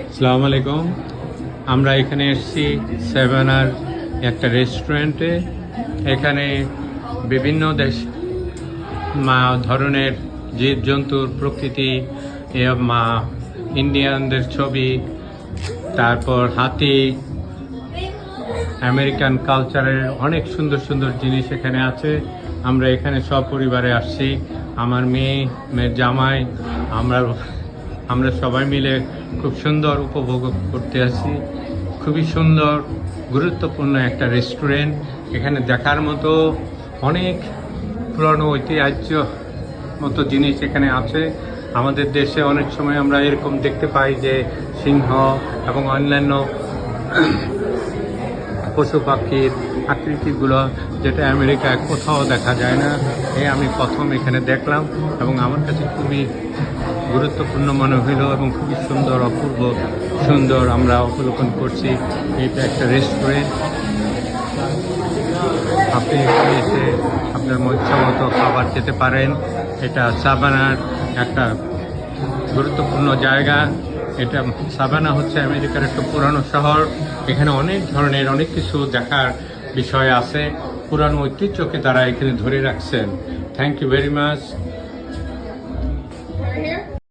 আসসালামু আলাইকুম। আমরা এখানে এসেছি সেভেনার একটা রেস্টুরেন্টে। এখানে বিভিন্ন দেশ ধরনের জীবজন্তুর প্রকৃতি, মা ইন্ডিয়ানদের ছবি, তারপর হাতি, আমেরিকান কালচারের অনেক সুন্দর সুন্দর জিনিস এখানে আছে। আমরা এখানে সপরিবারে আসছি, আমার মেয়ের জামাই, আমরা সবাই মিলে খুব সুন্দর উপভোগ করতে আসি। খুবই সুন্দর, গুরুত্বপূর্ণ একটা রেস্টুরেন্ট। এখানে দেখার মতো অনেক পুরনো ঐতিহ্য মতো জিনিস এখানে আছে। আমাদের দেশে অনেক সময় আমরা এরকম দেখতে পাই যে সিংহ এবং অন্যান্য পশু পাখির আকৃতিগুলো, যেটা আমেরিকায় কোথাও দেখা যায় না। আমি প্রথম এখানে দেখলাম এবং আমার কাছে খুবই গুরুত্বপূর্ণ মনে হইল এবং খুবই সুন্দর, অপূর্ব সুন্দর আমরা অবলোকন করছি। এটা একটা রেস্টুরেন্ট। আপনি এখানে এসে আপনার ইচ্ছা মতো খাবার খেতে পারেন। এটা সাভানার একটা গুরুত্বপূর্ণ জায়গা। এটা সাভানা হচ্ছে আমেরিকার একটা পুরানো শহর। এখানে অনেক ধরনের অনেক কিছু দেখার বিষয় আছে। পুরানো ঐতিহ্যকে তারা এখানে ধরে রাখছেন। Thank you very much.